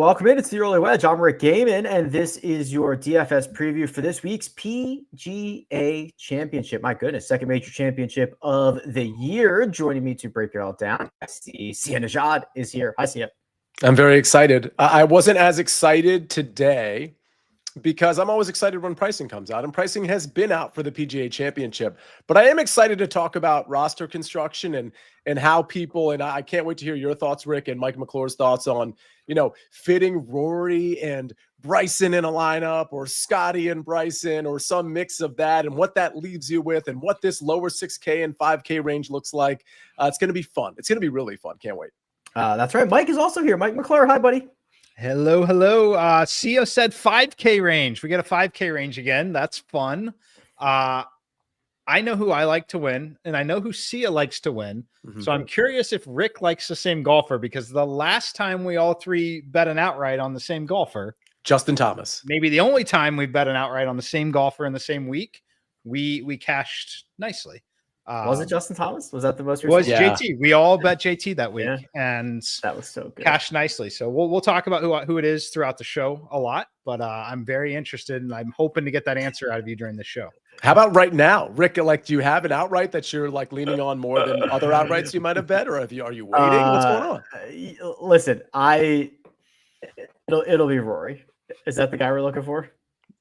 Welcome in. It's the Early Wedge. I'm Rick Gehman, and this is your DFS preview for this week's PGA Championship. My goodness, second major championship of the year. Joining me to break it all down, I see Nejad is here. Hi, Sia. I'm very excited. I wasn't as excited today because I'm always excited when pricing comes out, and pricing has been out for the PGA Championship. But I am excited to talk about roster construction and how people, and I can't wait to hear your thoughts, Rick, and Mike McClure's thoughts on, fitting Rory and Bryson in a lineup, or Scotty and Bryson, or some mix of that, and what that leaves you with, and what this lower 6K and 5K range looks like. It's going to be fun. It's going to be really fun. Can't wait. That's right. Mike is also here. Mike McClure. Hi, buddy. Hello. CEO said 5K range. We get a 5K range again. That's fun. I know who I like to win, and I know who Sia likes to win. Mm-hmm. So I'm curious if Rick likes the same golfer, because the last time we all three bet an outright on the same golfer, Justin Thomas, maybe the only time we've bet an outright on the same golfer in the same week, we cashed nicely. Was it Justin Thomas? Was that the most recent? Was JT. We all bet JT that week, and that was so good. Cashed nicely. So we'll talk about who it is throughout the show a lot, but I'm very interested, and I'm hoping to get that answer out of you during the show. How about right now, Rick? Like, do you have an outright that you're leaning on more than other outrights you might have bet, or are you waiting? What's going on? Listen, it'll be Rory. Is that the guy we're looking for?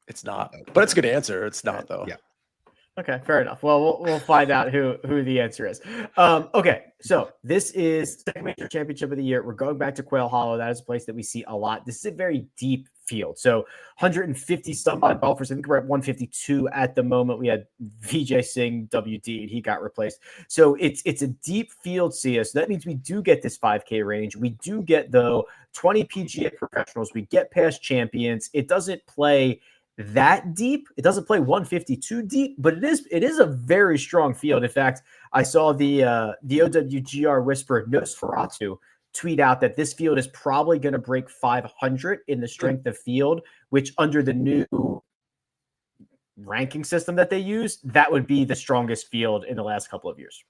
It's not, but it's a good answer. It's not though. Yeah. Okay, fair enough. Well, we'll find out who the answer is. Okay, so this is second major championship of the year. We're going back to Quail Hollow. That is a place that we see a lot. This is a very deep field. So 150 some odd golfers. I think we're at 152 at the moment. We had Vijay Singh WD, and he got replaced. So it's a deep field, Sia. So that means we do get this 5K range. We do get, though, 20 PGA professionals. We get past champions. It doesn't play that deep. It doesn't play 152 deep, but it is a very strong field. In fact, I saw the OWGR whisperer Nosferatu tweet out that this field is probably going to break 500 in the strength of field, which under the new ranking system that they use, that would be the strongest field in the last couple of years.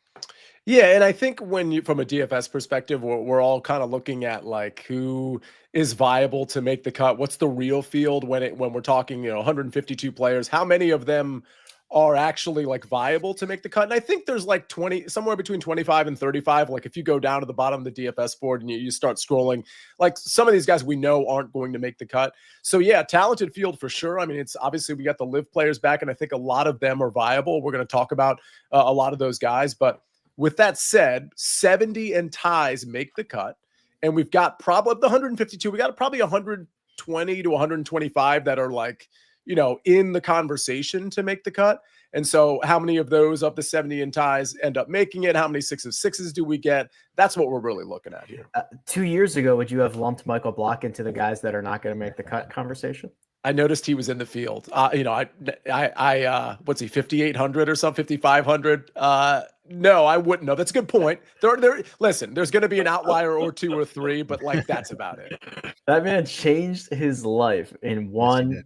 Yeah, and I think from a DFS perspective, we're all kind of looking at who is viable to make the cut. What's the real field when we're talking 152 players? How many of them are actually viable to make the cut? And I think there's 20, somewhere between 25 and 35. If you go down to the bottom of the DFS board and you start scrolling, some of these guys we know aren't going to make the cut. So yeah, talented field for sure. I mean, it's obviously we got the live players back, and I think a lot of them are viable. We're going to talk about a lot of those guys, but with that said, 70 and ties make the cut, and we've got probably the 152. We got probably 120 to 125 that are in the conversation to make the cut. And so, how many of those of the 70 and ties end up making it? How many 6 of 6s do we get? That's what we're really looking at here. 2 years ago, would you have lumped Michael Block into the guys that are not going to make the cut conversation? I noticed he was in the field. What's he, 5,800 or something, 5,500? No, I wouldn't know. That's a good point. Listen, there's going to be an outlier or two or three, but that's about it. That man changed his life in one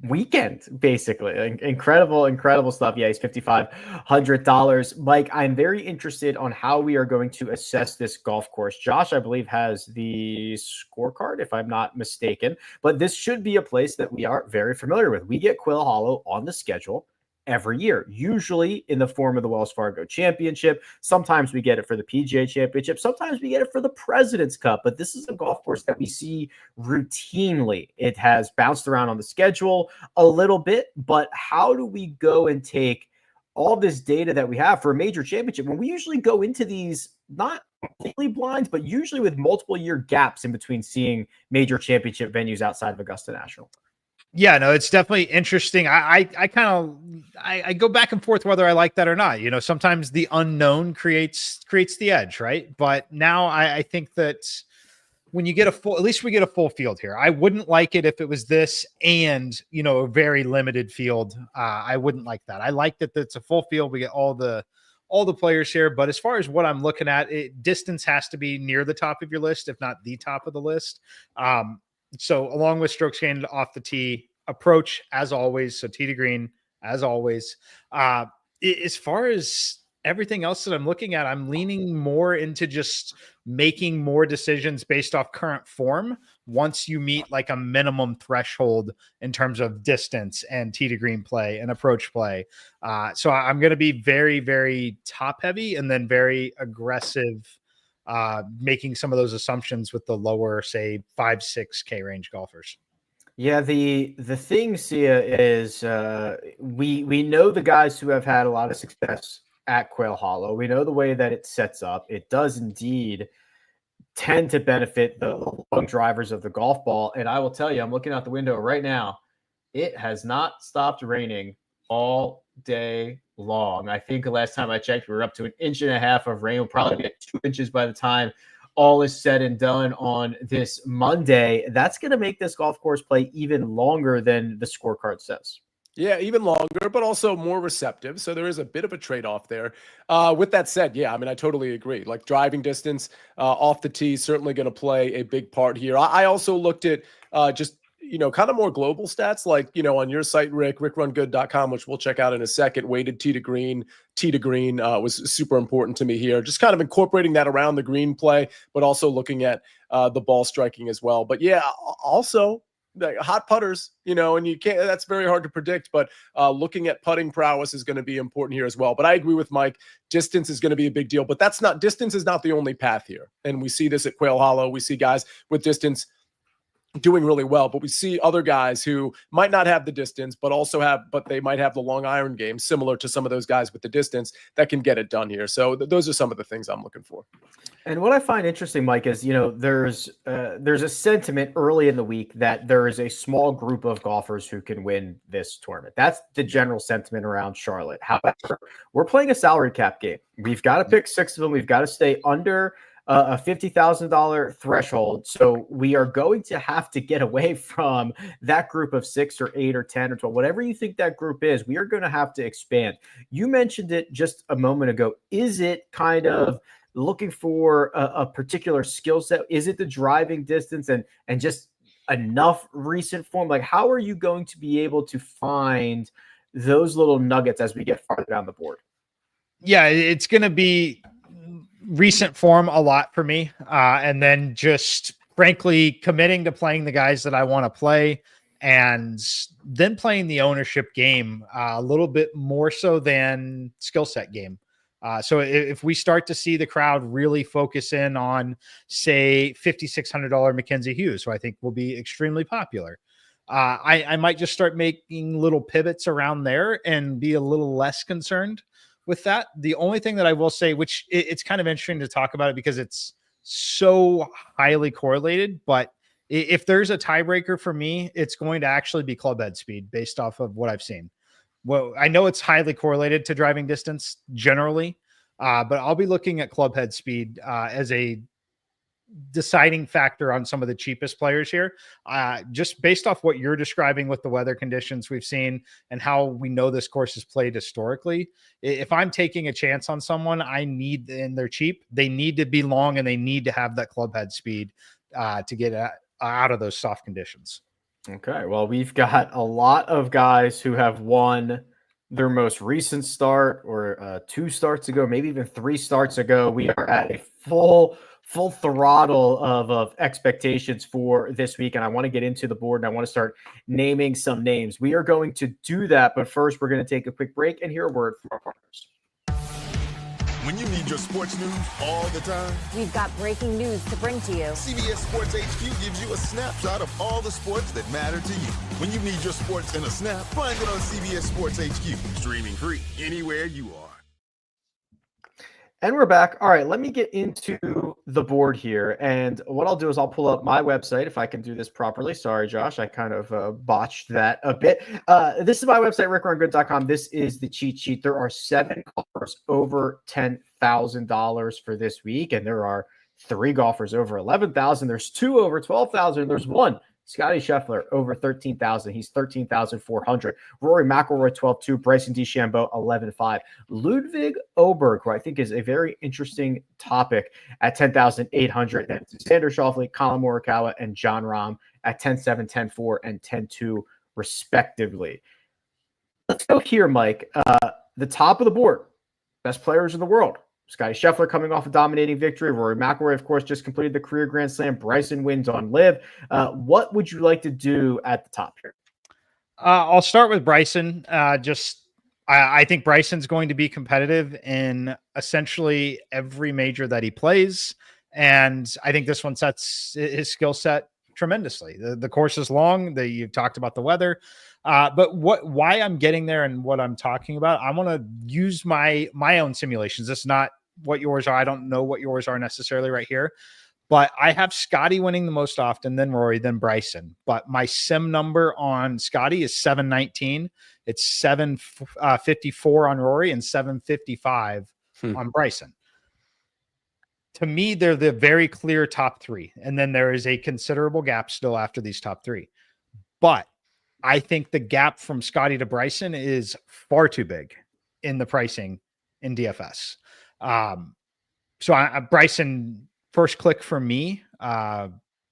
weekend, basically. Incredible stuff. Yeah, he's $5,500. Mike, I'm very interested on how we are going to assess this golf course. Josh, I believe, has the scorecard, if I'm not mistaken, but this should be a place that we are very familiar with. We get Quail Hollow on the schedule every year, usually in the form of the Wells Fargo Championship. Sometimes we get it for the PGA Championship. Sometimes we get it for the President's Cup. But this is a golf course that we see routinely. It has bounced around on the schedule a little bit. But how do we go and take all this data that we have for a major championship when we usually go into these not completely blind, but usually with multiple year gaps in between seeing major championship venues outside of Augusta National? Yeah, no, it's definitely interesting. I go back and forth whether I like that or not. Sometimes the unknown creates the edge, right? But now I think that when you get at least we get a full field here. I wouldn't like it if it was this and, a very limited field. I wouldn't like that. I like that it's a full field. We get all the players here. But as far as what I'm looking at, distance has to be near the top of your list, if not the top of the list. So along with strokes gained off the tee, approach as always. So tee to green as always. As far as everything else that I'm looking at, I'm leaning more into just making more decisions based off current form once you meet like a minimum threshold in terms of distance and tee to green play and approach play. So I'm going to be very, very top heavy and then very aggressive, making some of those assumptions with the lower, say 5-6K range golfers. Yeah, the thing, Sia, is we know the guys who have had a lot of success at Quail Hollow. We know the way that it sets up. It does indeed tend to benefit the long drivers of the golf ball. And I will tell you, I'm looking out the window right now. It has not stopped raining all day long. I think the last time I checked, we were up to 1.5 inches of rain. We'll probably get 2 inches by the time all is said and done on this Monday. That's going to make this golf course play even longer than the scorecard says. Yeah, even longer, but also more receptive. So there is a bit of a trade-off there. With that said, yeah, I mean, I totally agree. Like driving distance off the tee, certainly going to play a big part here. I also looked at just, kind of more global stats, like, on your site, Rick, rickrungood.com, which we'll check out in a second. Weighted tee to green was super important to me here. Just kind of incorporating that around the green play, but also looking at the ball striking as well. But yeah, also, like hot putters, and you can't, that's very hard to predict, but looking at putting prowess is going to be important here as well. But I agree with Mike. Distance is going to be a big deal, but distance is not the only path here. And we see this at Quail Hollow. We see guys with distance doing really well, but we see other guys who might not have the distance, but they might have the long iron game, similar to some of those guys with the distance that can get it done here. So those are some of the things I'm looking for. And what I find interesting, Mike, is, there's a sentiment early in the week that there is a small group of golfers who can win this tournament. That's the general sentiment around Charlotte. However, we're playing a salary cap game. We've got to pick 6 of them. We've got to stay under a $50,000 threshold. So we are going to have to get away from that group of 6 or 8 or 10 or 12, whatever you think that group is. We are going to have to expand. You mentioned it just a moment ago. Is it kind of looking for a particular skill set? Is it the driving distance and just enough recent form? Like, how are you going to be able to find those little nuggets as we get farther down the board? Yeah, it's going to be recent form a lot for me. And then just frankly committing to playing the guys that I want to play and then playing the ownership game a little bit more so than skill set game. So if we start to see the crowd really focus in on, say, $5,600 Mackenzie Hughes, who I think will be extremely popular, I might just start making little pivots around there and be a little less concerned with that. The only thing that I will say, which it's kind of interesting to talk about it because it's so highly correlated, but if there's a tiebreaker for me, it's going to actually be club head speed based off of what I've seen. Well, I know it's highly correlated to driving distance generally, but I'll be looking at club head speed as a deciding factor on some of the cheapest players here, just based off what you're describing with the weather conditions we've seen and how we know this course is played historically. If I'm taking a chance on someone, and they're cheap, they need to be long and they need to have that club head speed to get out of those soft conditions. Okay, well, we've got a lot of guys who have won their most recent start or 2 starts ago, maybe even 3 starts ago. We are at a full throttle of expectations for this week, and I want to get into the board and I want to start naming some names. We are going to do that, but first we're going to take a quick break and hear a word from our partners. When you need your sports news all the time, we've got breaking news to bring to you. CBS Sports HQ gives you a snapshot of all the sports that matter to you. When you need your sports in a snap, find it on CBS Sports HQ, streaming free anywhere you are. And we're back. All right, let me get into the board here. And what I'll do is I'll pull up my website if I can do this properly. Sorry, Josh, I kind of botched that a bit. This is my website, rickrungood.com. This is the cheat sheet. There are 7 golfers over $10,000 for this week, and there are 3 golfers over 11,000. There's 2 over 12,000. There's 1. Scotty Scheffler over 13,000. He's 13,400. Rory McIlroy 12.2. Bryson DeChambeau 11.5. Ludwig Oberg, who I think is a very interesting topic, at 10,800. And Xander Schauffele, Colin Morikawa, and John Rahm at 10.7, 10.4, and 10.2 respectively. Let's go here, Mike. The top of the board, best players in the world. Scotty Scheffler coming off a dominating victory. Rory McIlroy, of course, just completed the career Grand Slam. Bryson wins on Live. What would you like to do at the top here? I'll start with Bryson. I think Bryson's going to be competitive in essentially every major that he plays. And I think this one sets his skill set tremendously. The course is long. You've talked about the weather. But why I'm getting there and what I'm talking about, I want to use my own simulations. It's not what yours are. I don't know what yours are necessarily right here, but I have Scotty winning the most often, then Rory, then Bryson. But my sim number on Scotty is 719. It's 754 on Rory and 755 on Bryson. To me, they're the very clear top three. And then there is a considerable gap still after these top three. But I think the gap from Scotty to Bryson is far too big in the pricing in DFS. Bryson first click for me by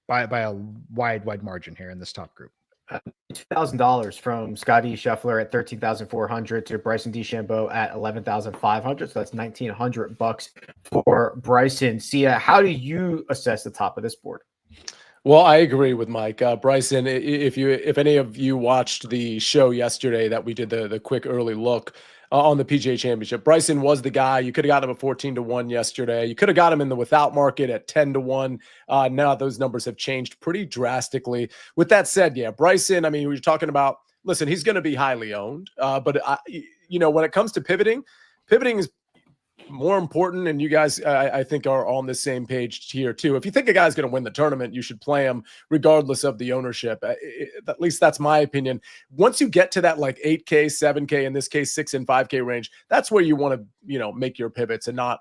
a wide margin here in this top group. $2,000 from Scotty Scheffler at $13,400 to Bryson DeChambeau at $11,500. So that's $1,900 for Bryson. Sia, how do you assess the top of this board? Well, I agree with Mike. Bryson, if any of you watched the show yesterday that we did the quick early look on the PGA Championship, Bryson was the guy. You could have got him at 14-1 yesterday. You could have got him in the without market at 10-1. Now those numbers have changed pretty drastically. With that said, yeah, Bryson, I mean, we're talking about, listen, he's going to be highly owned. But when it comes to pivoting is more important, and you guys, I think, are on the same page here too. If you think a guy's going to win the tournament, you should play him regardless of the ownership. At least that's my opinion. Once you get to that like 8K, 7K, in this case 6 and 5K range, that's where you want to make your pivots and not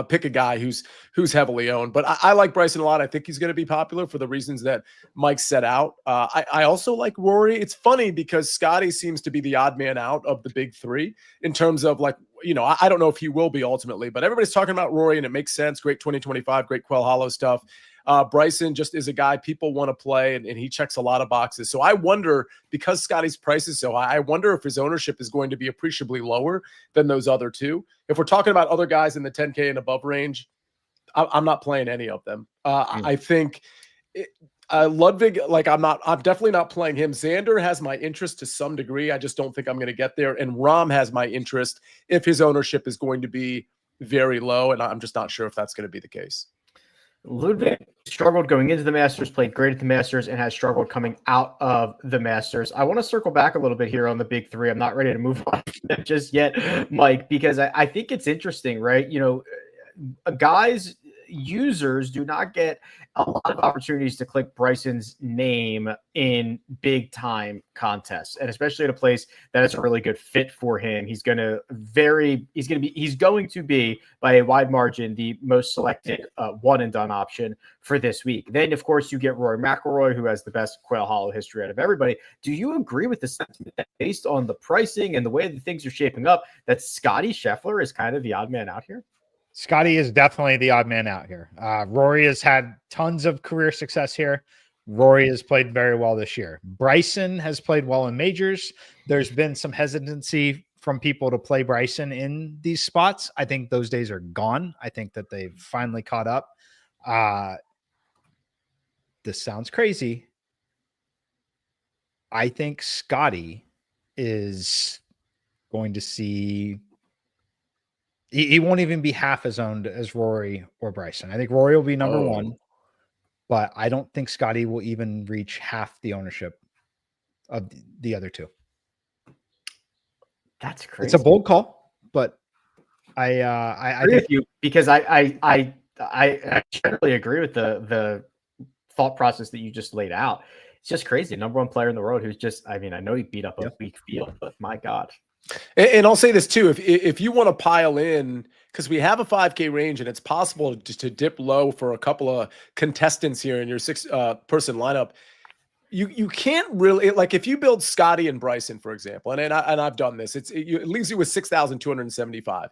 pick a guy who's heavily owned. But I like Bryson a lot. I think he's going to be popular for the reasons that Mike set out. I also like Rory. It's funny because Scotty seems to be the odd man out of the big three in terms of like, I don't know if he will be ultimately, but everybody's talking about Rory and it makes sense. Great 2025, great Quail Hollow stuff. Bryson just is a guy people want to play, and he checks a lot of boxes. So I wonder, because Scotty's price is so high, I wonder if his ownership is going to be appreciably lower than those other two. If we're talking about other guys in the 10K and above range, I'm not playing any of them. I think Ludwig, I'm definitely not playing him. Xander has my interest to some degree. I just don't think I'm going to get there. And Rahm has my interest if his ownership is going to be very low. And I'm just not sure if that's going to be the case. Ludwig struggled going into the Masters, played great at the Masters, and has struggled coming out of the Masters. I want to circle back a little bit here on the big three. I'm not ready to move on just yet, Mike, because I think it's interesting, right? Users do not get a lot of opportunities to click Bryson's name in big time contests, and especially at a place that is a really good fit for him. He's going to be by a wide margin the most selected one and done option for this week. Then of course you get Rory McIlroy, who has the best Quail Hollow history out of everybody. Do you agree with the sentiment that based on the pricing and the way that things are shaping up, that Scotty Scheffler is kind of the odd man out here? Scotty is definitely the odd man out here. Rory has had tons of career success here. Rory has played very well this year. Bryson has played well in majors. There's been some hesitancy from people to play Bryson in these spots. I think those days are gone. I think that they've finally caught up. This sounds crazy. I think Scotty is going to see... He won't even be half as owned as Rory or Bryson. I think Rory will be number one, but I don't think Scotty will even reach half the ownership of the other two. That's crazy. It's a bold call, but I agree with you, because I generally agree with the thought process that you just laid out. It's just crazy. Number one player in the world who's just, I know he beat up a weak field, but my God. And I'll say this too, if you want to pile in, because we have a 5K range and it's possible to dip low for a couple of contestants here in your 6-person lineup, you can't really, like if you build Scotty and Bryson, for example, and I've done this, it leaves you with 6,275.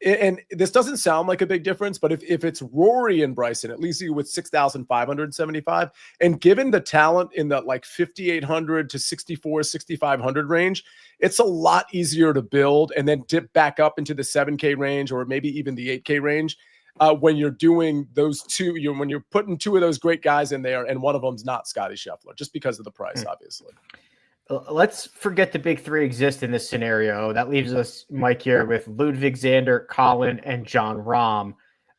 And this doesn't sound like a big difference, but if it's Rory and Bryson, it leaves you with 6,575. And given the talent in the like 5,800 to 6,500 range, it's a lot easier to build and then dip back up into the 7K range or maybe even the 8K range when you're doing those two. When you're putting two of those great guys in there, and one of them's not Scotty Scheffler, just because of the price, obviously. Let's forget the big three exist in this scenario. That leaves us, Mike, here with Ludwig, Xander, Colin, and John Rahm.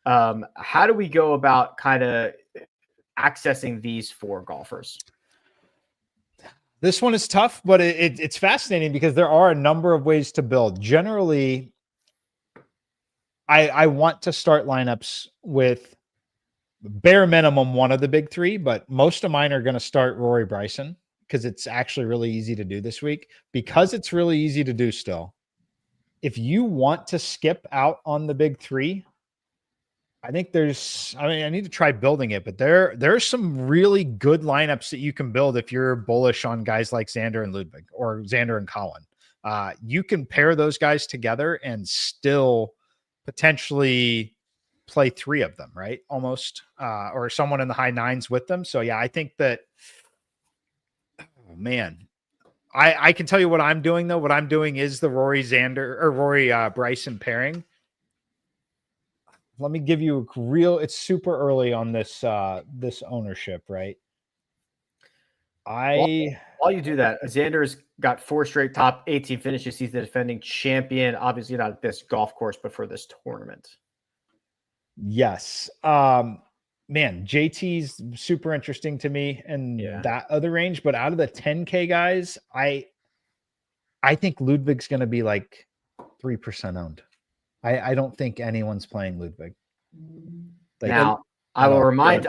How do we go about kind of accessing these four golfers? This one is tough, but it's fascinating because there are a number of ways to build. Generally, I want to start lineups with bare minimum one of the big three, but most of mine are going to start Rory Bryson, because it's actually really easy to do this week. Because it's really easy to do still. If you want to skip out on the big three, I think I need to try building it, but there's some really good lineups that you can build if you're bullish on guys like Xander and Ludwig or Xander and Colin. You can pair those guys together and still potentially play three of them, right? Almost, or someone in the high nines with them. So yeah, I think that, oh, man, I can tell you what I'm doing though. What I'm doing is the Rory Bryson pairing. Let me give you it's super early on this ownership, right? While you do that, Xander's got 4 straight top 18 finishes. He's the defending champion, obviously not at this golf course, but for this tournament. Yes. Man, JT's super interesting to me and that other range, but out of the 10K guys, I think Ludwig's going to be like 3% owned. I don't think anyone's playing Ludwig. Now, I'll remind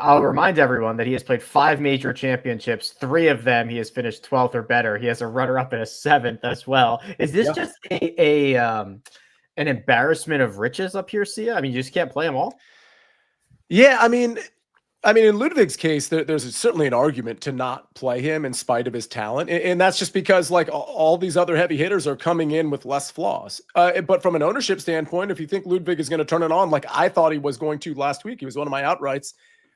everyone that he has played 5 major championships. 3 of them he has finished 12th or better. He has a runner-up and a 7th as well. Is this just an embarrassment of riches up here, Sia? I mean, you just can't play them all. Yeah, I mean, in Ludwig's case, there's certainly an argument to not play him in spite of his talent. And that's just because like all these other heavy hitters are coming in with less flaws. But from an ownership standpoint, if you think Ludwig is going to turn it on, like I thought he was going to last week, he was one of my outrights.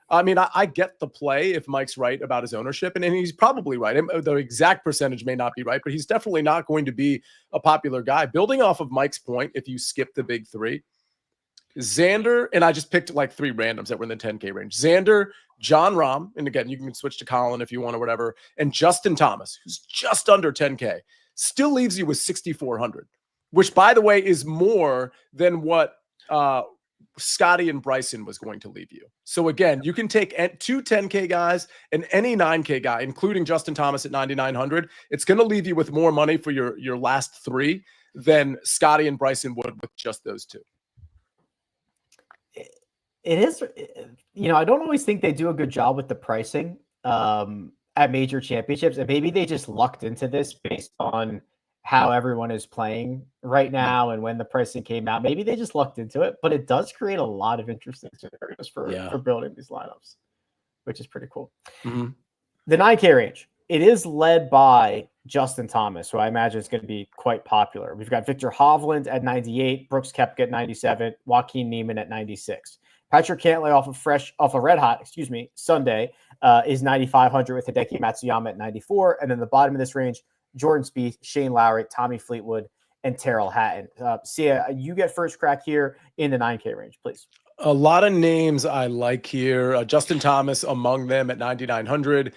I mean, I get the play if Mike's right about his ownership, and he's probably right. The exact percentage may not be right, but he's definitely not going to be a popular guy. Building off of Mike's point, if you skip the big three, Xander, and I just picked like 3 randoms that were in the 10K range. Xander, John Rahm, and again, you can switch to Colin if you want or whatever, and Justin Thomas, who's just under 10K, still leaves you with 6,400, which, by the way, is more than what Scotty and Bryson was going to leave you. So again, you can take 2 10K guys and any 9K guy, including Justin Thomas at 9,900. It's going to leave you with more money for your last 3 than Scotty and Bryson would with just those 2. It is, I don't always think they do a good job with the pricing at major championships. And maybe they just lucked into this based on how everyone is playing right now and when the pricing came out. Maybe they just lucked into it, but it does create a lot of interesting scenarios for building these lineups, which is pretty cool. Mm-hmm. The 9K range, it is led by Justin Thomas, who I imagine is going to be quite popular. We've got Victor Hovland at 98, Brooks Koepka at 97, Joaquin Niemann at 96. Patrick Cantlay off a red hot, Sunday is 9,500 with Hideki Matsuyama at 94. And then the bottom of this range, Jordan Spieth, Shane Lowry, Tommy Fleetwood, and Terrell Hatton. Sia, you get first crack here in the 9K range, please. A lot of names I like here. Justin Thomas among them at 9,900.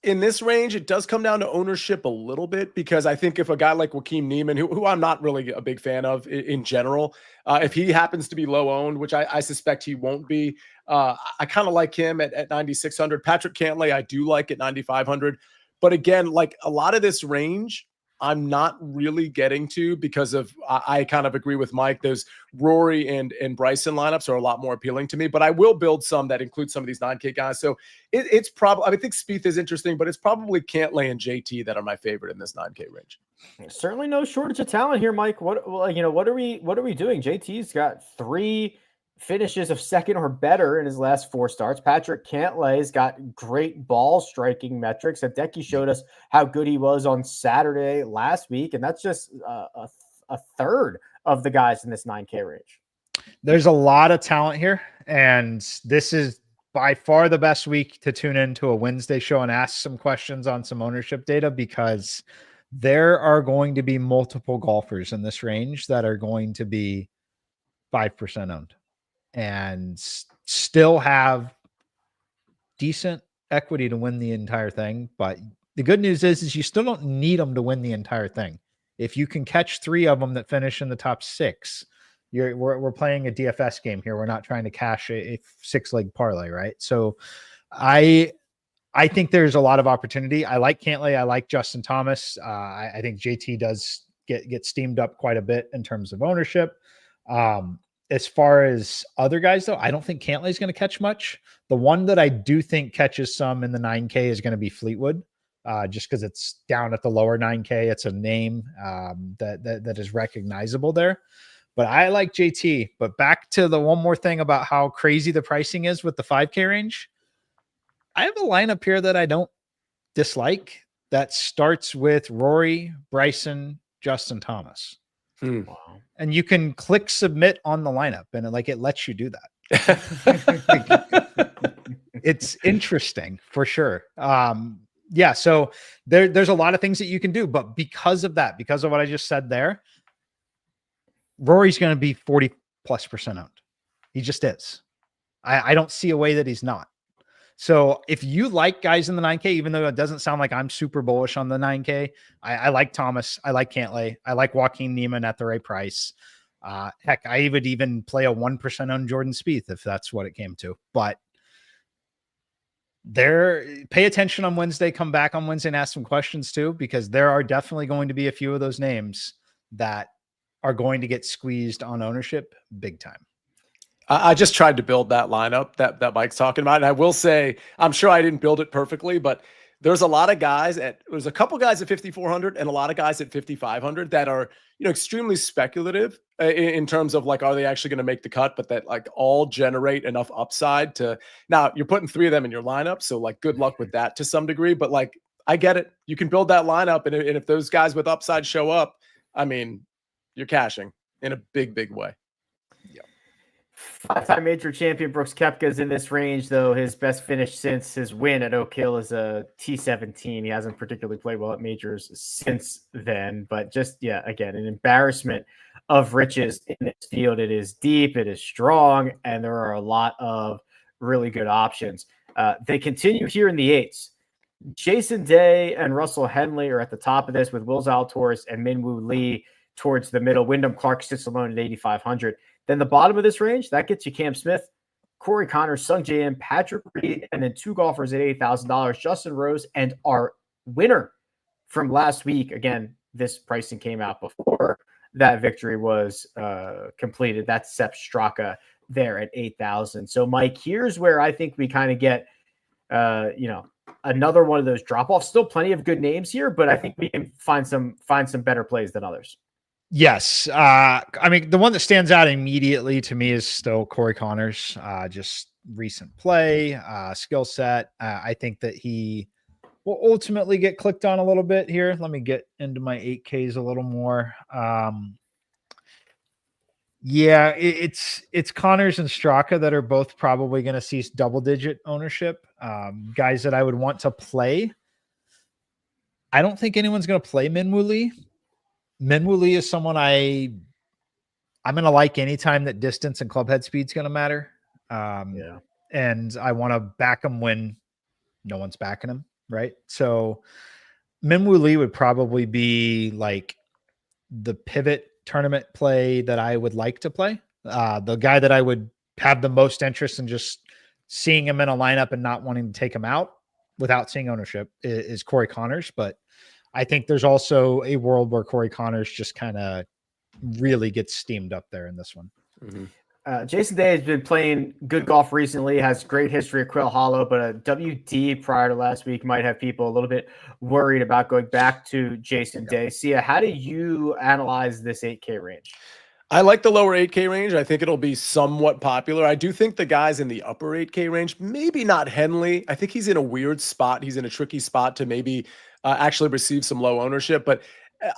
In this range, it does come down to ownership a little bit, because I think if a guy like Joaquin Niemann, who I'm not really a big fan of in general, if he happens to be low owned, which I suspect he won't be, I kind of like him at 9,600. Patrick Cantlay, I do like at 9,500. But again, like a lot of this range, I'm not really getting to, because of I kind of agree with Mike. Those Rory and Bryson lineups are a lot more appealing to me, but I will build some that include some of these 9K guys. So it's probably, I think Spieth is interesting, but it's probably Cantlay and JT that are my favorite in this 9K range. Certainly no shortage of talent here, Mike. What are we doing? JT's got 3 finishes of second or better in his last 4 starts. Patrick Cantlay's got great ball striking metrics. Hideki showed us how good he was on Saturday last week, and that's just a third of the guys in this 9K range? There's a lot of talent here, and this is by far the best week to tune into a Wednesday show and ask some questions on some ownership data, because there are going to be multiple golfers in this range that are going to be 5% owned and still have decent equity to win the entire thing. But the good news is you still don't need them to win the entire thing. If you can catch 3 of them that finish in the top 6, we're playing a DFS game here. We're not trying to cash a 6-leg parlay, right? So I think there's a lot of opportunity. I like Cantlay. I like Justin Thomas. I think JT does get steamed up quite a bit in terms of ownership. As far as other guys, though, I don't think Cantlay is going to catch much. The one that I do think catches some in the 9K is going to be Fleetwood, just because it's down at the lower 9K. It's a name that is recognizable there. But I like JT. But back to the one more thing about how crazy the pricing is with the 5K range. I have a lineup here that I don't dislike that starts with Rory, Bryson, Justin Thomas. Wow. And you can click submit on the lineup and it lets you do that. It's interesting for sure. Yeah. So there's a lot of things that you can do, but because of what I just said there, Rory's going to be 40+% owned. He just is. I don't see a way that he's not. So if you like guys in the 9K, even though it doesn't sound like I'm super bullish on the 9K, I like Thomas. I like Cantlay. I like Joaquin Niemann at the right price. Heck, I would even play a 1% on Jordan Spieth if that's what it came to. But pay attention on Wednesday. Come back on Wednesday and ask some questions too, because there are definitely going to be a few of those names that are going to get squeezed on ownership big time. I just tried to build that lineup that Mike's talking about. And I will say, I'm sure I didn't build it perfectly, but there's a lot of guys there's a couple guys at 5,400 and a lot of guys at 5,500 that are, extremely speculative in terms of are they actually going to make the cut, but that all generate enough upside to, now you're putting 3 of them in your lineup. So good luck with that to some degree, but I get it. You can build that lineup. And if those guys with upside show up, I mean, you're cashing in a big, big way. 5-time major champion Brooks Koepka is in this range, though. His best finish since his win at Oak Hill is a T17. He hasn't particularly played well at majors since then, but again, an embarrassment of riches in this field. It is deep, it is strong, and there are a lot of really good options. They continue here in the 8s. Jason Day and Russell Henley are at the top of this, with Will Zalatoris and Min-Woo Lee towards the middle. Wyndham Clark sits alone at 8,500. Then the bottom of this range, that gets you Cam Smith, Corey Connors, Sung Jae Im, Patrick Reed, and then 2 golfers at $8,000, Justin Rose, and our winner from last week. Again, this pricing came out before that victory was completed. That's Sepp Straka there at 8,000. So, Mike, here's where I think we kind of get, another one of those drop-offs. Still plenty of good names here, but I think we can find some better plays than others. Yes. I mean, the one that stands out immediately to me is still Corey Connors. Just recent play, skill set. I think that he will ultimately get clicked on a little bit here. Let me get into my 8Ks a little more. It's Connors and Straka that are both probably going to see double-digit ownership. Guys that I would want to play. I don't think anyone's going to play Min-Woo Lee. Min-Woo Lee is someone I'm going to like anytime that distance and club head speed is going to matter. And I want to back him when no one's backing him, right? So Min-Woo Lee would probably be the pivot tournament play that I would like to play. The guy that I would have the most interest in just seeing him in a lineup and not wanting to take him out without seeing ownership is Corey Connors. But I think there's also a world where Corey Connors just kind of really gets steamed up there in this one. Mm-hmm. Jason Day has been playing good golf recently, has great history at Quail Hollow, but a WD prior to last week might have people a little bit worried about going back to Jason Day. Sia, how do you analyze this 8K range? I like the lower 8K range. I think it'll be somewhat popular. I do think the guys in the upper 8K range, maybe not Henley. I think he's in a weird spot. He's in a tricky spot to maybe actually receive some low ownership. But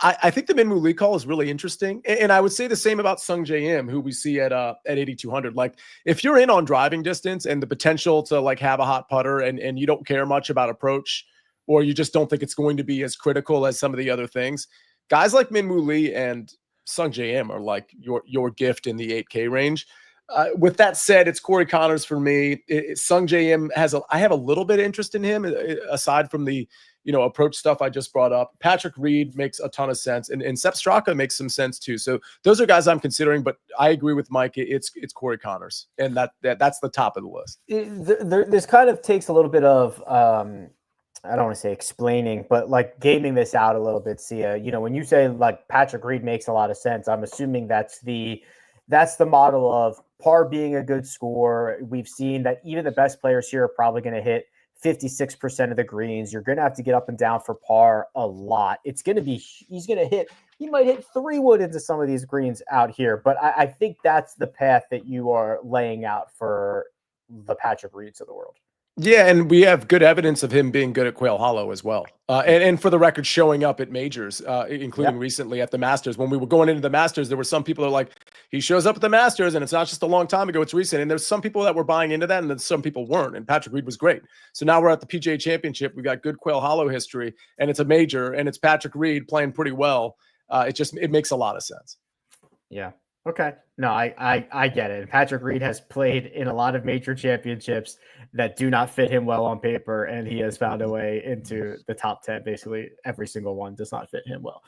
I think the Minwoo Lee call is really interesting. And I would say the same about Sung J M, who we see at 8,200. Like, if you're in on driving distance and the potential to like have a hot putter and you don't care much about approach, or you just don't think it's going to be as critical as some of the other things, guys like Minwoo Lee and Sung J M are like your gift in the 8K range. With that said, it's Corey Connors for me. Sung J M I have a little bit of interest in him aside from the approach stuff I just brought up. Patrick Reed makes a ton of sense, and Sepp Straka makes some sense too. So those are guys I'm considering, but I agree with Mike. It's Corey Connors, and that's the top of the list. This kind of takes a little bit of I don't want to say explaining, but like gaming this out a little bit. Sia, when you say like Patrick Reed makes a lot of sense, I'm assuming that's the model of par being a good score. We've seen that even the best players here are probably going to hit 56% of the greens. You're going to have to get up and down for par a lot. He might hit 3-wood into some of these greens out here, but I think that's the path that you are laying out for the Patrick Reeds of the world. Yeah, and we have good evidence of him being good at Quail Hollow as well. And for the record, showing up at majors, including recently at the Masters. When we were going into the Masters, there were some people that are like, he shows up at the Masters, and it's not just a long time ago, it's recent. And there's some people that were buying into that, and then some people weren't. And Patrick Reed was great. So now we're at the PGA Championship. We've got good Quail Hollow history, and it's a major, and it's Patrick Reed playing pretty well. It makes a lot of sense. Yeah. Okay. No, I get it. And Patrick Reed has played in a lot of major championships that do not fit him well on paper, and he has found a way into the top 10. Basically, every single one does not fit him well.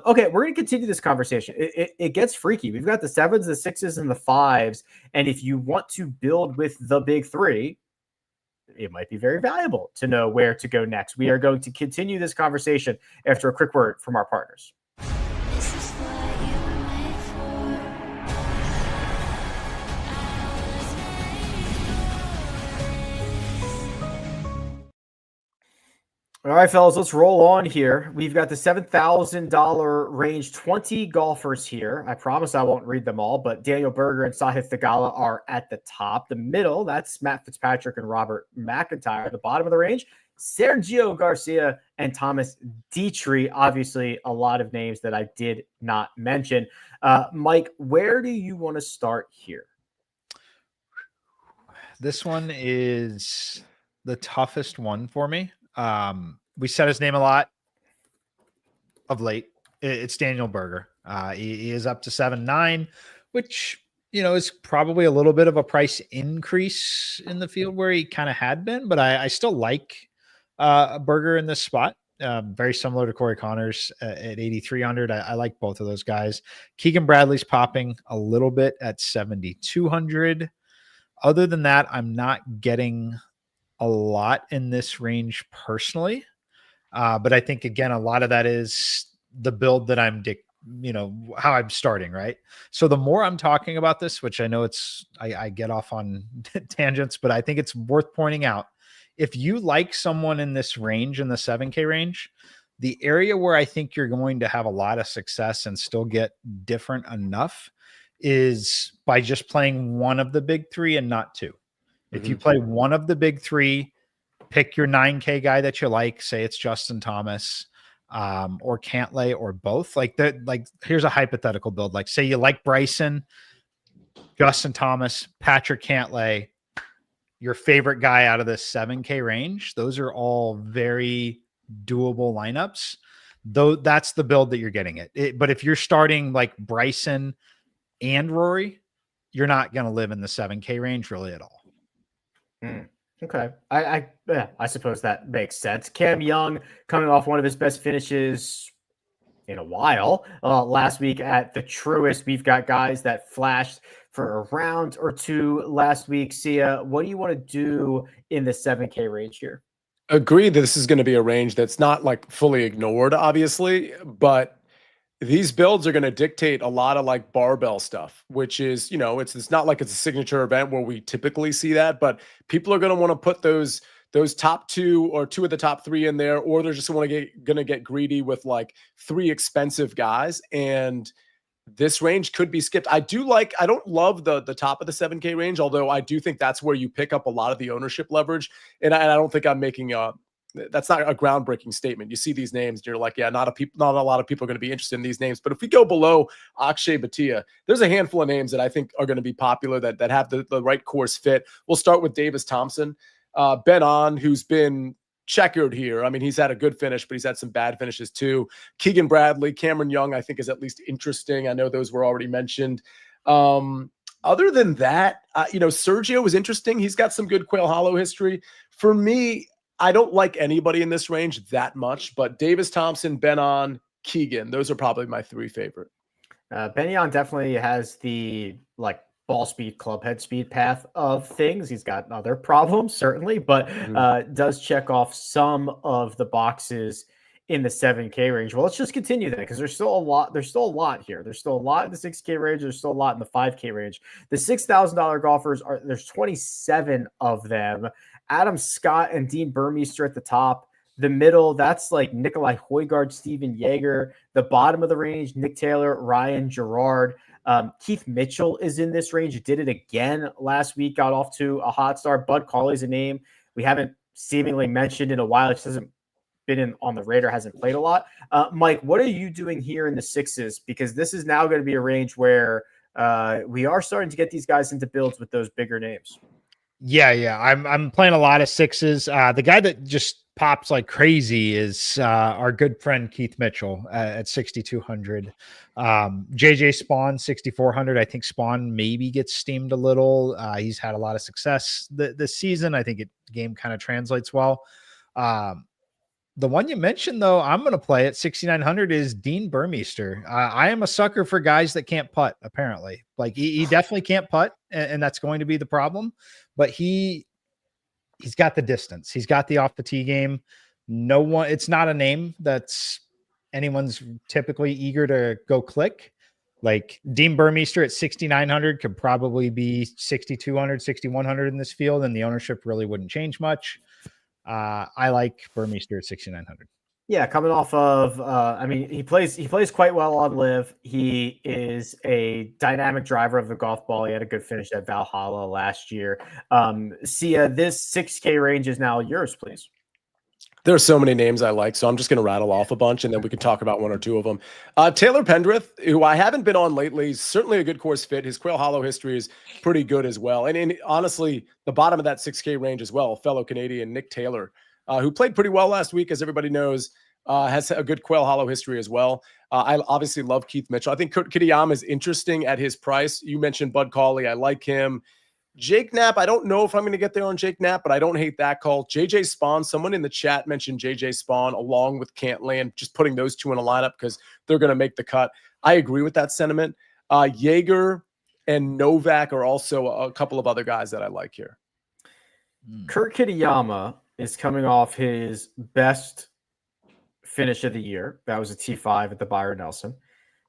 Okay, we're going to continue this conversation. It gets freaky. We've got the 7s, the 6s, and the 5s. And if you want to build with the big 3, it might be very valuable to know where to go next. We are going to continue this conversation after a quick word from our partners. All right, fellas, let's roll on here. We've got the $7,000 range, 20 golfers here. I promise I won't read them all, but Daniel Berger and Sahith Theegala are at the top. The middle, that's Matt Fitzpatrick and Robert McIntyre. At the bottom of the range, Sergio Garcia and Thomas Dietrich. Obviously, a lot of names that I did not mention. Mike, where do you want to start here? This one is the toughest one for me. We said his name a lot of late. It's Daniel Berger. He is up to 7.9, which, is probably a little bit of a price increase in the field where he kind of had been, but I still like Berger in this spot. Very similar to Corey Connors at 8,300. I like both of those guys. Keegan Bradley's popping a little bit at 7,200. Other than that, I'm not getting a lot in this range personally. But I think, again, a lot of that is the build that how I'm starting, right? So the more I'm talking about this, which I know I get off on tangents, but I think it's worth pointing out. If you like someone in this range, in the 7K range, the area where I think you're going to have a lot of success and still get different enough is by just playing one of the big 3 and not 2. If you play one of the big 3, pick your 9K guy that you like. Say it's Justin Thomas or Cantlay or both. Like here's a hypothetical build. Like, say you like Bryson, Justin Thomas, Patrick Cantlay, your favorite guy out of this 7K range. Those are all very doable lineups. Though that's the build that you're getting it. But if you're starting like Bryson and Rory, you're not going to live in the 7K range really at all. Okay. I suppose that makes sense. Cam Young coming off one of his best finishes in a while. Last week at the Truist, we've got guys that flashed for a round or 2 last week. Sia, what do you want to do in the 7K range here? Agreed that this is going to be a range that's not like fully ignored, obviously, but these builds are going to dictate a lot of like barbell stuff, which is, it's not like it's a signature event where we typically see that, but people are going to want to put those top 2 or 2 of the top 3 in there, or they're just going to get greedy with like 3 expensive guys. And this range could be skipped. I don't love the top of the 7K range, although I do think that's where you pick up a lot of the ownership leverage. And I don't think I'm making that's not a groundbreaking statement. You see these names, and you're like, yeah, not a lot of people are going to be interested in these names. But if we go below Akshay Bhatia, there's a handful of names that I think are going to be popular that have the right course fit. We'll start with Davis Thompson, Ben On, who's been checkered here. I mean, he's had a good finish, but he's had some bad finishes too. Keegan Bradley, Cameron Young, I think is at least interesting. I know those were already mentioned. Other than that, Sergio was interesting. He's got some good Quail Hollow history. For me, I don't like anybody in this range that much, but Davis Thompson, Ben On, Keegan, those are probably my three favorite. Ben On definitely has the ball speed, club head speed path of things. He's got other problems, certainly, but does check off some of the boxes in the 7K range. Well, let's just continue then, because there's still a lot here. There's still a lot in the 6K range. There's still a lot in the 5K range. The $6,000 golfers there's 27 of them. Adam Scott and Dean Burmeister at the top. The middle, that's like Nikolai Højgaard, Steven Yeager. The bottom of the range, Nick Taylor, Ryan Gerard. Keith Mitchell is in this range. He did it again last week, got off to a hot start. Bud Cauley's a name we haven't seemingly mentioned in a while. It just hasn't been on the radar, hasn't played a lot. Mike, what are you doing here in the sixes? Because this is now going to be a range where we are starting to get these guys into builds with those bigger names. Yeah. I'm playing a lot of sixes. The guy that just pops like crazy is our good friend Keith Mitchell at 6,200. JJ Spawn 6,400. I think Spawn maybe gets steamed a little. He's had a lot of success this season. I think game kind of translates well. The one you mentioned, though, I'm going to play at 6,900 is Dean Burmeister. I am a sucker for guys that can't putt, apparently. Like, he definitely can't putt, and that's going to be the problem. But he's got the distance. He's got the off-the-tee game. It's not a name that's anyone's typically eager to go click. Like, Dean Burmeister at 6,900 could probably be 6,200, 6,100 in this field, and the ownership really wouldn't change much. I like Burmeister at 6,900. Yeah, coming off of, he plays quite well on live. He is a dynamic driver of the golf ball. He had a good finish at Valhalla last year. Sia, this 6K range is now yours, please. There are so many names I like, so I'm just going to rattle off a bunch, and then we can talk about one or two of them. Taylor Pendrith, who I haven't been on lately, is certainly a good course fit. His Quail Hollow history is pretty good as well. And honestly, the bottom of that 6K range as well, fellow Canadian Nick Taylor, who played pretty well last week, as everybody knows, has a good Quail Hollow history as well. I obviously love Keith Mitchell. I think Kurt Kitayama is interesting at his price. You mentioned Bud Cauley. I like him. Jake Knapp, I don't know if I'm going to get there on Jake Knapp, but I don't hate that call. JJ Spawn, someone in the chat mentioned JJ Spawn along with Cantlay, and just putting those two in a lineup because they're going to make the cut. I agree with that sentiment. Yeager and Novak are also a couple of other guys that I like here. Kurt Kitayama is coming off his best finish of the year. That was a T5 at the Byron Nelson.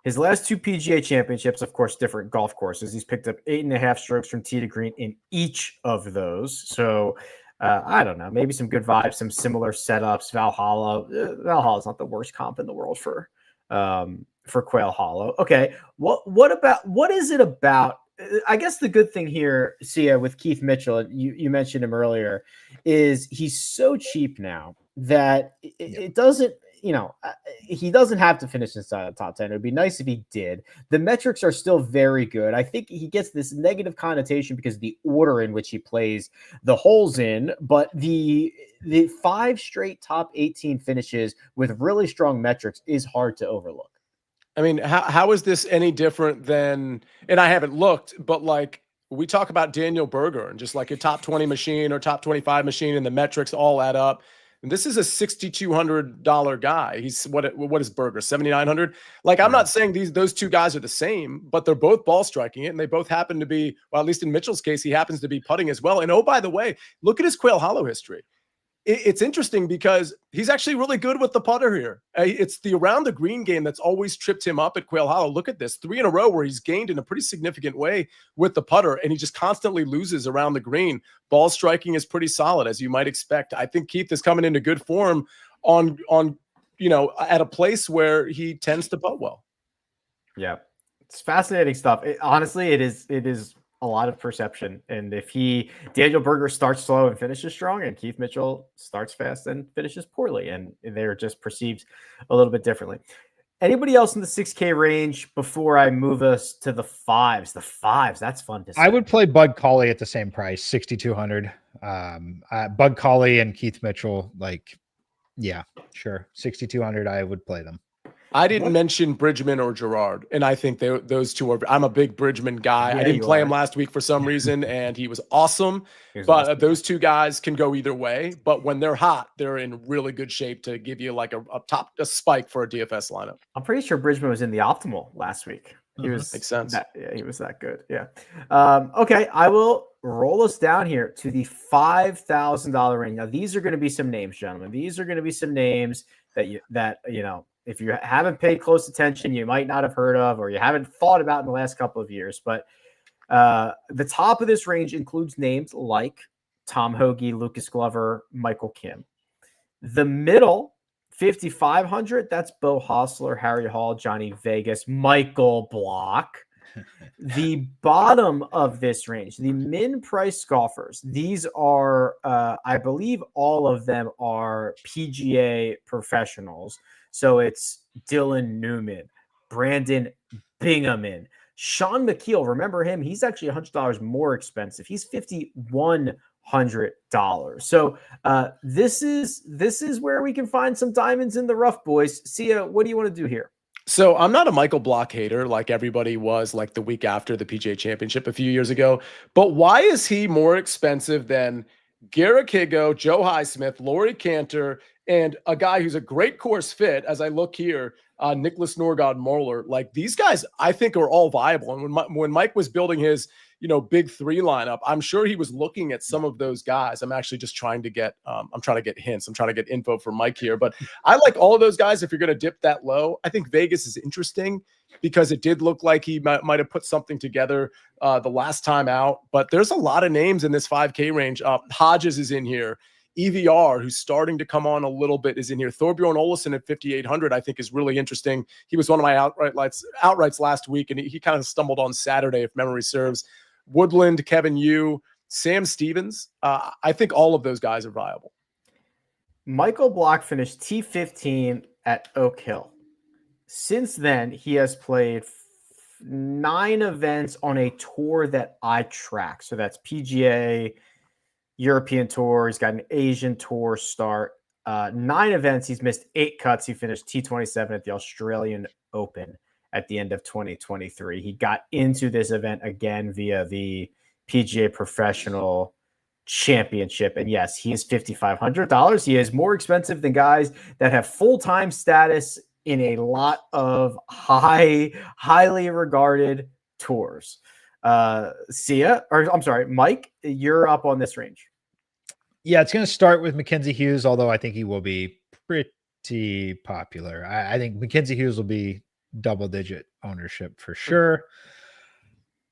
His last two PGA championships, of course, different golf courses. He's picked up 8.5 strokes from tee to green in each of those. So I don't know, maybe some good vibes, some similar setups. Valhalla is not the worst comp in the world for Quail Hollow. Okay, what is it about? I guess the good thing here, Sia, with Keith Mitchell, you mentioned him earlier, is he's so cheap now that it doesn't. He doesn't have to finish inside the top 10. It would be nice if he did. The metrics are still very good. I think he gets this negative connotation because of the order in which he plays the holes in, but the 5 straight top 18 finishes with really strong metrics is hard to overlook. I mean, how is this any different than, and I haven't looked, but like we talk about Daniel Berger and just like a top 20 machine or top 25 machine and the metrics all add up. And this is a $6,200 guy. He's what is Berger? 7,900. Like, I'm not saying those two guys are the same, but they're both ball striking it, and they both happen to be, well, at least in Mitchell's case, he happens to be putting as well. And oh, by the way, look at his Quail Hollow history. It's interesting because he's actually really good with the putter here. It's the around the green game that's always tripped him up at Quail Hollow. Look at this, 3 in a row where he's gained in a pretty significant way with the putter, and he just constantly loses around the green. Ball striking is pretty solid, as you might expect. I think Keith is coming into good form on at a place where he tends to putt well. Yeah, it's fascinating stuff. Honestly, it is a lot of perception. And if Daniel Berger starts slow and finishes strong, and Keith Mitchell starts fast and finishes poorly, and they're just perceived a little bit differently. Anybody else in the 6K range before I move us to the fives? The fives, that's fun to see. I would play Bud Cauley at the same price, 6,200. Bud Cauley and Keith Mitchell, yeah, sure. 6,200, I would play them. I didn't mention Bridgman or Gerard, and I think those two are. I'm a big Bridgman guy. Yeah, I didn't play him last week for some reason, and he was awesome. Those two guys can go either way. But when they're hot, they're in really good shape to give you like a spike for a DFS lineup. I'm pretty sure Bridgman was in the optimal last week. He was makes sense. He was that good. Yeah. Okay, I will roll us down here to the $5,000 range. Now, these are going to be some names, gentlemen. These are going to be some names that you know. If you haven't paid close attention, you might not have heard of, or you haven't thought about in the last couple of years. But the top of this range includes names like Tom Hoge, Lucas Glover, Michael Kim. The middle, 5,500, that's Bo Hostler, Harry Hall, Johnny Vegas, Michael Block. The bottom of this range, the min price golfers, these are, I believe all of them are PGA professionals. So it's Dylan Newman, Brandon Binghamon, Sean McKeel. Remember him? He's actually $100 more expensive. He's $5,100. So this is where we can find some diamonds in the rough, boys. Sia, what do you want to do here? So I'm not a Michael Block hater like everybody was like the week after the PGA Championship a few years ago. But why is he more expensive than Garrick Higo, Joe Highsmith, Laurie Cantor, and a guy who's a great course fit, as I look here, Nicholas Norgard-Moeller? Like, these guys, I think, are all viable. And when Mike was building his, big three lineup, I'm sure he was looking at some of those guys. I'm actually just trying to get, hints. I'm trying to get info from Mike here. But I like all of those guys if you're going to dip that low. I think Vegas is interesting because it did look like he might have put something together the last time out. But there's a lot of names in this 5K range. Hodges is in here. EVR, who's starting to come on a little bit, is in here. Thorbjorn Olesen at 5,800, I think, is really interesting. He was one of my outrights last week, and he kind of stumbled on Saturday, if memory serves. Woodland, Kevin Yu, Sam Stevens. I think all of those guys are viable. Michael Block finished T15 at Oak Hill. Since then, he has played 9 events on a tour that I track. So that's PGA, European Tour. He's got an Asian Tour start. 9 events. He's missed 8 cuts. He finished T27 at the Australian Open at the end of 2023. He got into this event again via the PGA Professional Championship. And yes, he is $5,500. He is more expensive than guys that have full-time status in a lot of highly regarded tours. Sia, or I'm sorry, Mike, you're up on this range. Yeah, it's going to start with Mackenzie Hughes, although I think he will be pretty popular. I think Mackenzie Hughes will be double-digit ownership for sure.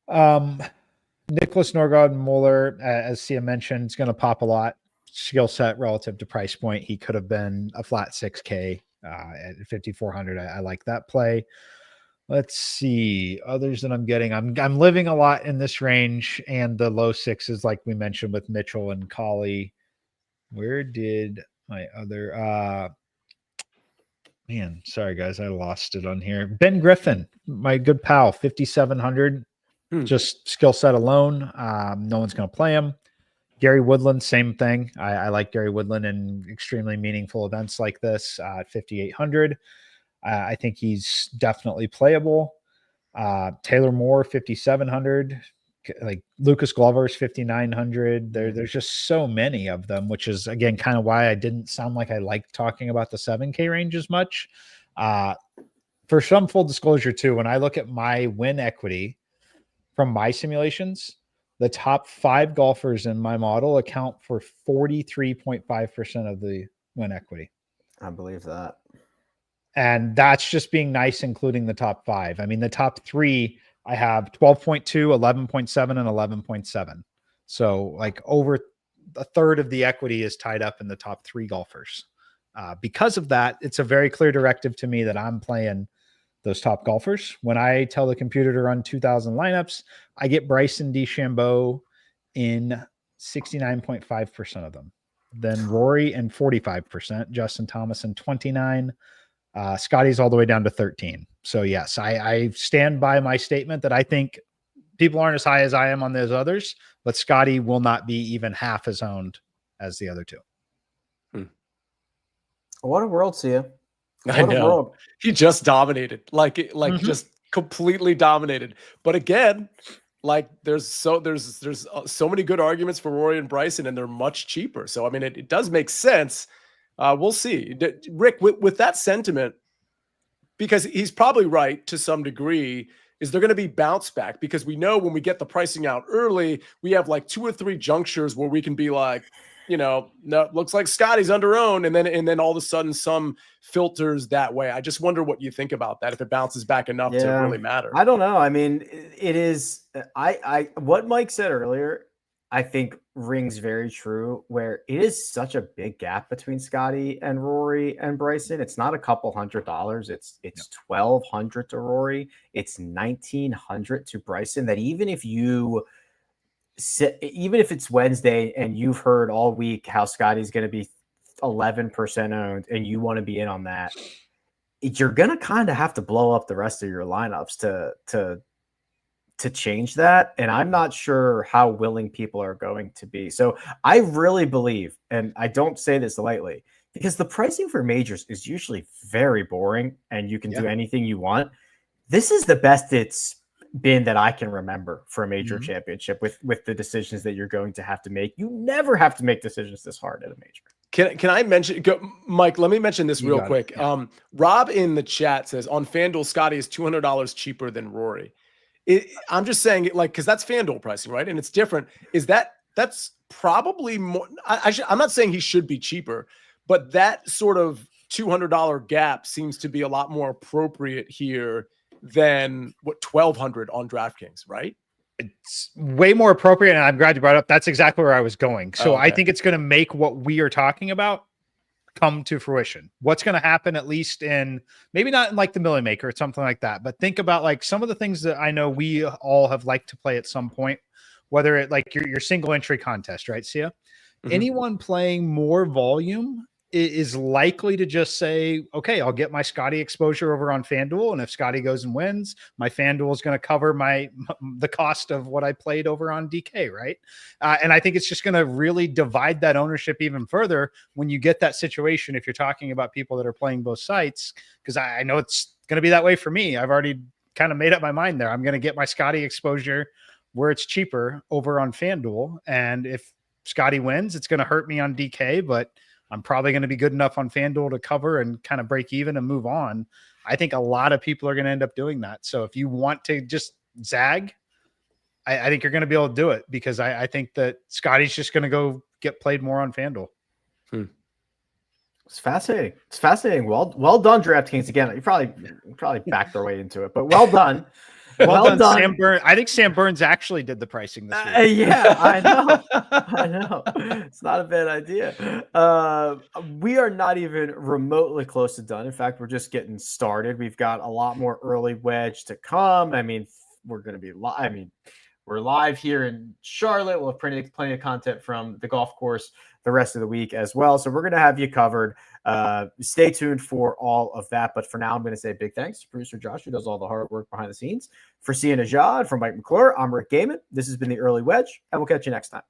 Nicholas Norgard-Moeller, as Sia mentioned, is going to pop a lot. Skill set relative to price point. He could have been a flat 6K at 5,400. I like that play. Let's see others that I'm getting. I'm living a lot in this range and the low sixes, like we mentioned with Mitchell and Cauley. Where did my other man? Sorry guys, I lost it on here. Ben Griffin, my good pal, 5,700. Just skill set alone. No one's going to play him. Gary Woodland, same thing. I like Gary Woodland in extremely meaningful events like this at 5,800. I think he's definitely playable. Taylor Moore, 5,700. Like Lucas Glover's 5,900. There's just so many of them, which is, again, kind of why I didn't sound like I liked talking about the 7K range as much. For some full disclosure, too, when I look at my win equity from my simulations, the top 5 golfers in my model account for 43.5% of the win equity. I believe that. And that's just being nice, including the top 5. I mean, the top 3, I have 12.2, 11.7, and 11.7. So like over a third of the equity is tied up in the top 3 golfers. Because of that, it's a very clear directive to me that I'm playing those top golfers. When I tell the computer to run 2,000 lineups, I get Bryson DeChambeau in 69.5% of them. Then Rory in 45%, Justin Thomas in 29%. Scotty's all the way down to 13. So yes, I stand by my statement that I think people aren't as high as I am on those others, but Scotty will not be even half as owned as the other two. What a world, Sia. I know. He just dominated, just completely dominated. But again, like there's so many good arguments for Rory and Bryson, and they're much cheaper. So I mean, it does make sense. We'll see. Rick, with that sentiment, because he's probably right to some degree, is there going to be bounce back? Because we know when we get the pricing out early, we have like 2 or 3 junctures where we can be like, no, looks like Scotty's under owned, and then all of a sudden some filters that way. I just wonder what you think about that, if it bounces back enough to really matter. I don't know. I mean, it is what Mike said earlier, I think rings very true, where it is such a big gap between Scotty and Rory and Bryson. It's not a couple $100. It's $1,200 to Rory. It's $1,900 to Bryson. That even if it's Wednesday and you've heard all week how Scotty's going to be 11% owned and you want to be in on that, you're going to kind of have to blow up the rest of your lineups to change that. And I'm not sure how willing people are going to be. So I really believe, and I don't say this lightly, because the pricing for majors is usually very boring and you can do anything you want. This is the best it's been that I can remember for a major championship with the decisions that you're going to have to make. You never have to make decisions this hard at a major. Can I mention, Mike, let me mention this real quick. Yeah. Rob in the chat says on FanDuel, Scotty is $200 cheaper than Rory. I'm just saying it because that's FanDuel pricing, right? And it's different. That's probably more. I'm not saying he should be cheaper, but that sort of $200 gap seems to be a lot more appropriate here than what $1,200 on DraftKings, right? It's way more appropriate, and I'm glad you brought it up. That's exactly where I was going. So I think it's going to make what we are talking about come to fruition. What's going to happen, at least in maybe not in like the Million Maker or something like that, but think about like some of the things that I know we all have liked to play at some point, whether it like your single entry contest, right, Sia? Anyone playing more volume is likely to just say, okay, I'll get my Scotty exposure over on FanDuel, and if Scotty goes and wins, my FanDuel is going to cover the cost of what I played over on DK, right? And I think it's just going to really divide that ownership even further when you get that situation, if you're talking about people that are playing both sites, because I know it's going to be that way for me. I've already kind of made up my mind there. I'm going to get my Scotty exposure where it's cheaper over on FanDuel, and if Scotty wins, it's going to hurt me on DK, but I'm probably going to be good enough on FanDuel to cover and kind of break even and move on. I think a lot of people are going to end up doing that. So if you want to just zag, I think you're going to be able to do it, because I think that Scotty's just going to go get played more on FanDuel. It's fascinating. It's fascinating. Well done, DraftKings. Again, you probably backed their way into it, but well done. Well done, Sam Burns. I think Sam Burns actually did the pricing this week. Yeah, I know. It's not a bad idea. We are not even remotely close to done. In fact, we're just getting started. We've got a lot more early wedge to come. I mean, we're going to be live. I mean, we're live here in Charlotte. We'll have plenty of content from the golf course the rest of the week as well. So we're going to have you covered. Stay tuned for all of that. But for now, I'm going to say big thanks to producer Josh, who does all the hard work behind the scenes. For Sia Nejad, from Mike McClure, I'm Rick Gehman. This has been the Early Wedge, and we'll catch you next time.